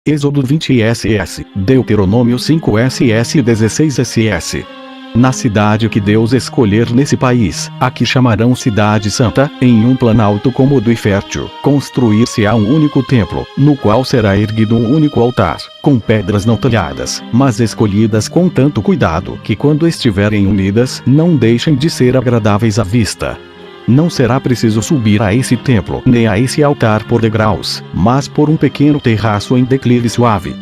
Êxodo 20 ss, Deuteronômio 5 ss 16 ss. Na cidade que Deus escolher nesse país, a que chamarão Cidade Santa, em um planalto cômodo e fértil, construir-se-á um único templo, no qual será erguido um único altar, com pedras não talhadas, mas escolhidas com tanto cuidado que quando estiverem unidas, não deixem de ser agradáveis à vista. Não será preciso subir a esse templo nem a esse altar por degraus, mas por um pequeno terraço em declive suave.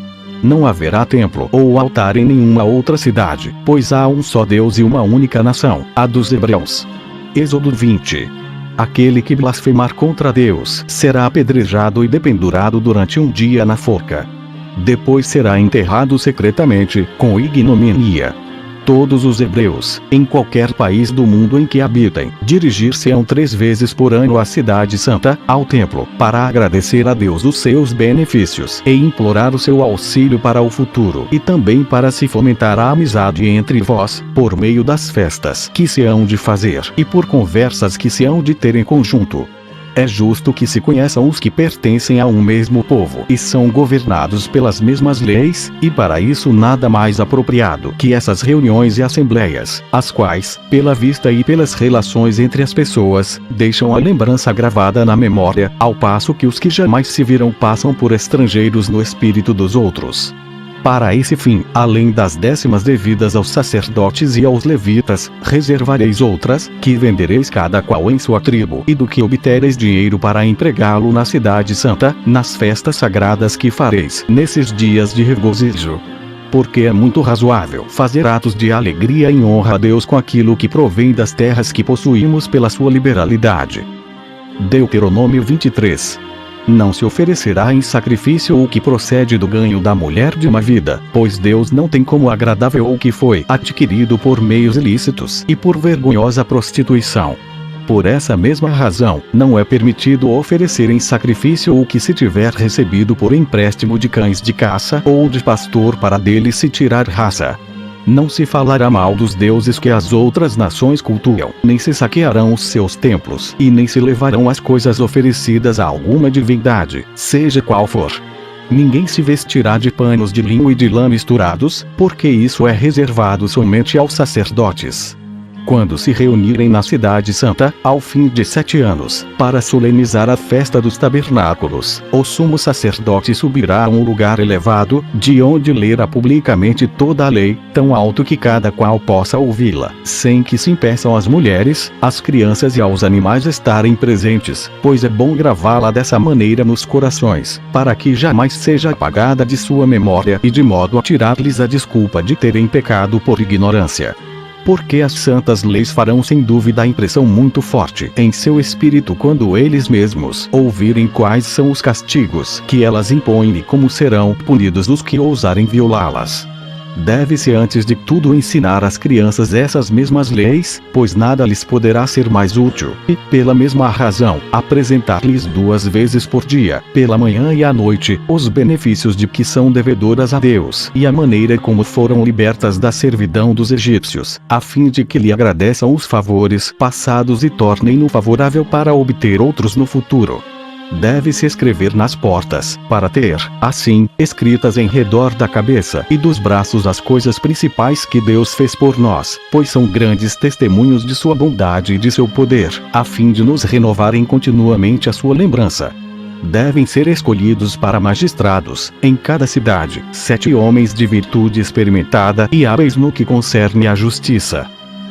Não haverá templo ou altar em nenhuma outra cidade, pois há um só Deus e uma única nação, a dos hebreus. Êxodo 20. Aquele que blasfemar contra Deus será apedrejado e dependurado durante um dia na forca. Depois será enterrado secretamente, com ignomínia. Todos os hebreus, em qualquer país do mundo em que habitem, dirigir-se-ão 3 vezes por ano à Cidade Santa, ao templo, para agradecer a Deus os seus benefícios e implorar o seu auxílio para o futuro e também para se fomentar a amizade entre vós, por meio das festas que se hão de fazer e por conversas que se hão de ter em conjunto. É justo que se conheçam os que pertencem a um mesmo povo e são governados pelas mesmas leis, e para isso nada mais apropriado que essas reuniões e assembleias, as quais, pela vista e pelas relações entre as pessoas, deixam a lembrança gravada na memória, ao passo que os que jamais se viram passam por estrangeiros no espírito dos outros. Para esse fim, além das décimas devidas aos sacerdotes e aos levitas, reservareis outras, que vendereis cada qual em sua tribo, e do que obtereis dinheiro para empregá-lo na Cidade Santa, nas festas sagradas que fareis nesses dias de regozijo. Porque é muito razoável fazer atos de alegria em honra a Deus com aquilo que provém das terras que possuímos pela sua liberalidade. Deuteronômio 23. Não se oferecerá em sacrifício o que procede do ganho da mulher de uma vida, pois Deus não tem como agradável o que foi adquirido por meios ilícitos e por vergonhosa prostituição. Por essa mesma razão, não é permitido oferecer em sacrifício o que se tiver recebido por empréstimo de cães de caça ou de pastor para dele se tirar raça. Não se falará mal dos deuses que as outras nações cultuam, nem se saquearão os seus templos, e nem se levarão as coisas oferecidas a alguma divindade, seja qual for. Ninguém se vestirá de panos de linho e de lã misturados, porque isso é reservado somente aos sacerdotes. Quando se reunirem na Cidade Santa, ao fim de 7 anos, para solenizar a festa dos tabernáculos, o sumo sacerdote subirá a um lugar elevado, de onde lerá publicamente toda a lei, tão alto que cada qual possa ouvi-la, sem que se impeçam as mulheres, as crianças e aos animais estarem presentes, pois é bom gravá-la dessa maneira nos corações, para que jamais seja apagada de sua memória e de modo a tirar-lhes a desculpa de terem pecado por ignorância. Porque as santas leis farão sem dúvida a impressão muito forte em seu espírito quando eles mesmos ouvirem quais são os castigos que elas impõem e como serão punidos os que ousarem violá-las. Deve-se antes de tudo ensinar às crianças essas mesmas leis, pois nada lhes poderá ser mais útil, e, pela mesma razão, apresentar-lhes 2 vezes por dia, pela manhã e à noite, os benefícios de que são devedoras a Deus e a maneira como foram libertas da servidão dos egípcios, a fim de que lhe agradeçam os favores passados e tornem-no favorável para obter outros no futuro. Deve-se escrever nas portas, para ter, assim, escritas em redor da cabeça e dos braços as coisas principais que Deus fez por nós, pois são grandes testemunhos de sua bondade e de seu poder, a fim de nos renovarem continuamente a sua lembrança. Devem ser escolhidos para magistrados, em cada cidade, 7 homens de virtude experimentada e hábeis no que concerne à justiça.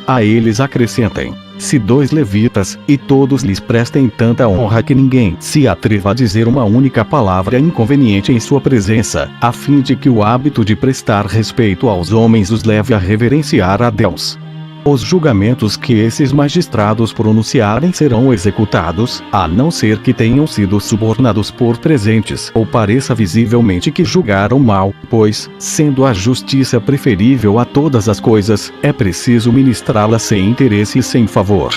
A eles acrescentem se 2 levitas, e todos lhes prestem tanta honra que ninguém se atreva a dizer uma única palavra inconveniente em sua presença, a fim de que o hábito de prestar respeito aos homens os leve a reverenciar a Deus. Os julgamentos que esses magistrados pronunciarem serão executados, a não ser que tenham sido subornados por presentes ou pareça visivelmente que julgaram mal, pois, sendo a justiça preferível a todas as coisas, é preciso ministrá-la sem interesse e sem favor.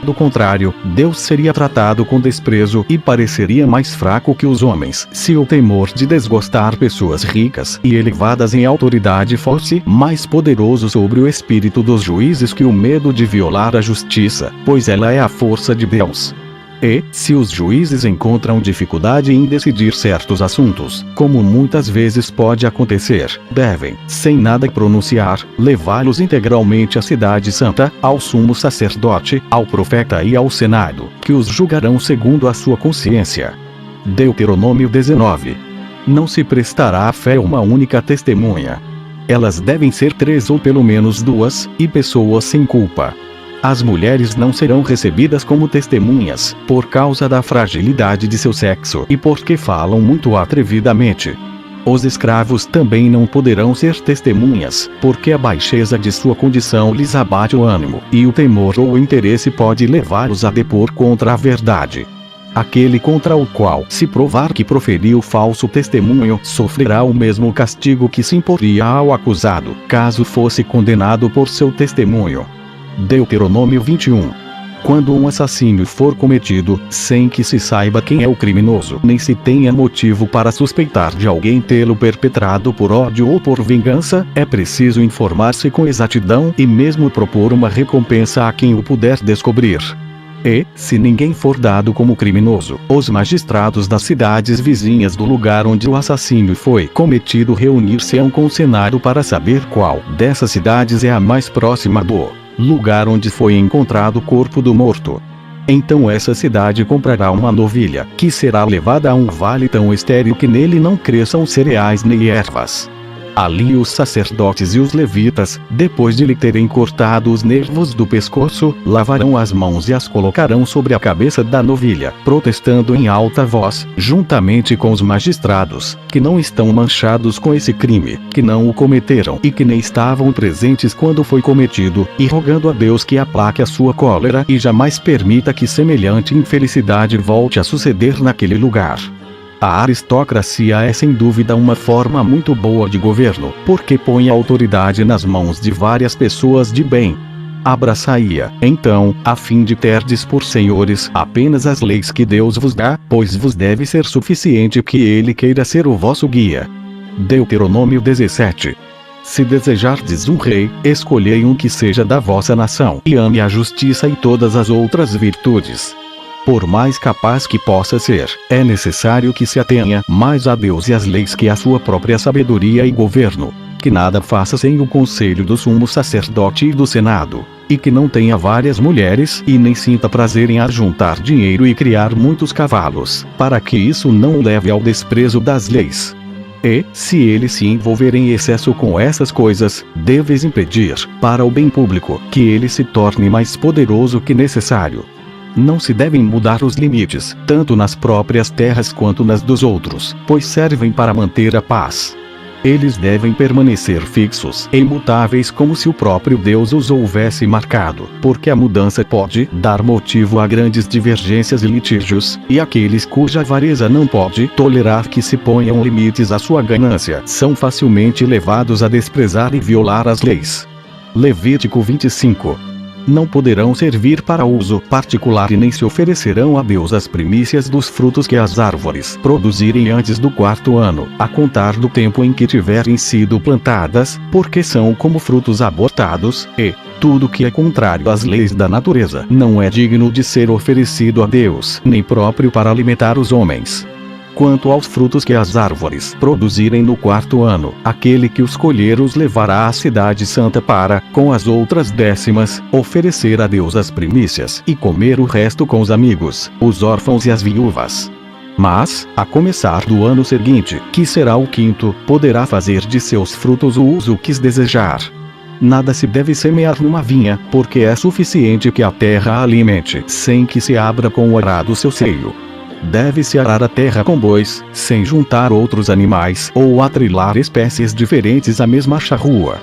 Do contrário, Deus seria tratado com desprezo e pareceria mais fraco que os homens, se o temor de desgostar pessoas ricas e elevadas em autoridade fosse mais poderoso sobre o espírito dos juízes que o medo de violar a justiça, pois ela é a força de Deus. E, se os juízes encontram dificuldade em decidir certos assuntos, como muitas vezes pode acontecer, devem, sem nada pronunciar, levá-los integralmente à cidade santa, ao sumo sacerdote, ao profeta e ao senado, que os julgarão segundo a sua consciência. Deuteronômio 19. Não se prestará a fé uma única testemunha. Elas devem ser 3 ou pelo menos 2, e pessoas sem culpa. As mulheres não serão recebidas como testemunhas, por causa da fragilidade de seu sexo e porque falam muito atrevidamente. Os escravos também não poderão ser testemunhas, porque a baixeza de sua condição lhes abate o ânimo, e o temor ou o interesse pode levá-los a depor contra a verdade. Aquele contra o qual se provar que proferiu falso testemunho sofrerá o mesmo castigo que se imporia ao acusado, caso fosse condenado por seu testemunho. Deuteronômio 21. Quando um assassínio for cometido, sem que se saiba quem é o criminoso, nem se tenha motivo para suspeitar de alguém tê-lo perpetrado por ódio ou por vingança, é preciso informar-se com exatidão e mesmo propor uma recompensa a quem o puder descobrir. E, se ninguém for dado como criminoso, os magistrados das cidades vizinhas do lugar onde o assassínio foi cometido reunir-se-ão com o Senado para saber qual dessas cidades é a mais próxima do lugar onde foi encontrado o corpo do morto. Então essa cidade comprará uma novilha, que será levada a um vale tão estéril que nele não cresçam cereais nem ervas. Ali os sacerdotes e os levitas, depois de lhe terem cortado os nervos do pescoço, lavarão as mãos e as colocarão sobre a cabeça da novilha, protestando em alta voz, juntamente com os magistrados, que não estão manchados com esse crime, que não o cometeram e que nem estavam presentes quando foi cometido, e rogando a Deus que aplaque a sua cólera e jamais permita que semelhante infelicidade volte a suceder naquele lugar. A aristocracia é sem dúvida uma forma muito boa de governo, porque põe a autoridade nas mãos de várias pessoas de bem. Abraçai-a, então, a fim de terdes por senhores apenas as leis que Deus vos dá, pois vos deve ser suficiente que ele queira ser o vosso guia. Deuteronômio 17. Se desejardes um rei, escolhei um que seja da vossa nação e ame a justiça e todas as outras virtudes. Por mais capaz que possa ser, é necessário que se atenha mais a Deus e às leis que a sua própria sabedoria e governo, que nada faça sem o conselho do sumo sacerdote e do senado, e que não tenha várias mulheres e nem sinta prazer em ajuntar dinheiro e criar muitos cavalos, para que isso não o leve ao desprezo das leis. E, se ele se envolver em excesso com essas coisas, deves impedir, para o bem público, que ele se torne mais poderoso que necessário. Não se devem mudar os limites, tanto nas próprias terras quanto nas dos outros, pois servem para manter a paz. Eles devem permanecer fixos, imutáveis como se o próprio Deus os houvesse marcado, porque a mudança pode dar motivo a grandes divergências e litígios, e aqueles cuja avareza não pode tolerar que se ponham limites à sua ganância, são facilmente levados a desprezar e violar as leis. Levítico 25. Não poderão servir para uso particular e nem se oferecerão a Deus as primícias dos frutos que as árvores produzirem antes do 4º ano, a contar do tempo em que tiverem sido plantadas, porque são como frutos abortados, e tudo que é contrário às leis da natureza não é digno de ser oferecido a Deus, nem próprio para alimentar os homens. Quanto aos frutos que as árvores produzirem no 4º ano, aquele que os colher os levará à cidade santa para, com as outras décimas, oferecer a Deus as primícias e comer o resto com os amigos, os órfãos e as viúvas. Mas, a começar do ano seguinte, que será o 5º, poderá fazer de seus frutos o uso que desejar. Nada se deve semear numa vinha, porque é suficiente que a terra a alimente, sem que se abra com o arado seu seio. Deve-se arar a terra com bois, sem juntar outros animais ou atrilar espécies diferentes à mesma charrua.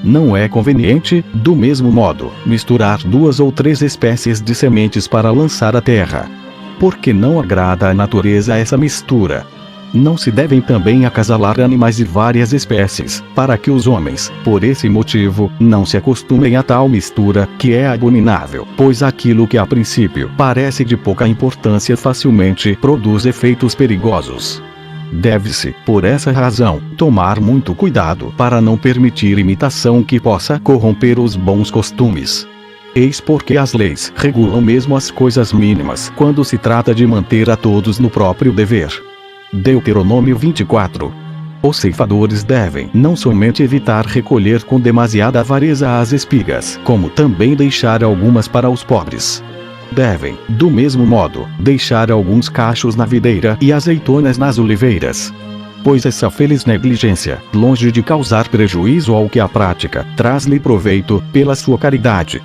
Não é conveniente, do mesmo modo, misturar 2 ou 3 espécies de sementes para lançar a terra, porque não agrada à natureza essa mistura. Não se devem também acasalar animais de várias espécies, para que os homens, por esse motivo, não se acostumem a tal mistura, que é abominável, pois aquilo que a princípio parece de pouca importância facilmente produz efeitos perigosos. Deve-se, por essa razão, tomar muito cuidado para não permitir imitação que possa corromper os bons costumes. Eis porque as leis regulam mesmo as coisas mínimas quando se trata de manter a todos no próprio dever. Deuteronômio 24. Os ceifadores devem não somente evitar recolher com demasiada avareza as espigas, como também deixar algumas para os pobres. Devem, do mesmo modo, deixar alguns cachos na videira e azeitonas nas oliveiras. Pois essa feliz negligência, longe de causar prejuízo ao que a prática, traz-lhe proveito, pela sua caridade.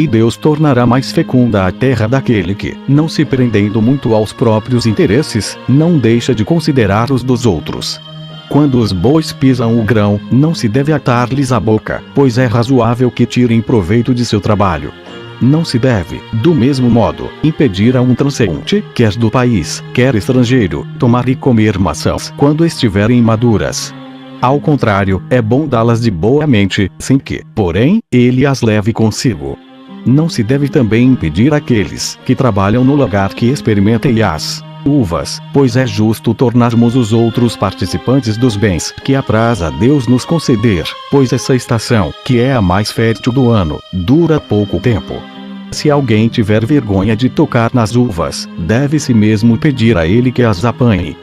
E Deus tornará mais fecunda a terra daquele que, não se prendendo muito aos próprios interesses, não deixa de considerar os dos outros. Quando os bois pisam o grão, não se deve atar-lhes a boca, pois é razoável que tirem proveito de seu trabalho. Não se deve, do mesmo modo, impedir a um transeunte, quer do país, quer estrangeiro, tomar e comer maçãs quando estiverem maduras. Ao contrário, é bom dá-las de boa mente, sem que, porém, ele as leve consigo. Não se deve também impedir aqueles que trabalham no lugar que experimentem as uvas, pois é justo tornarmos os outros participantes dos bens que apraz a Deus nos conceder, pois essa estação, que é a mais fértil do ano, dura pouco tempo. Se alguém tiver vergonha de tocar nas uvas, deve-se mesmo pedir a ele que as apanhe.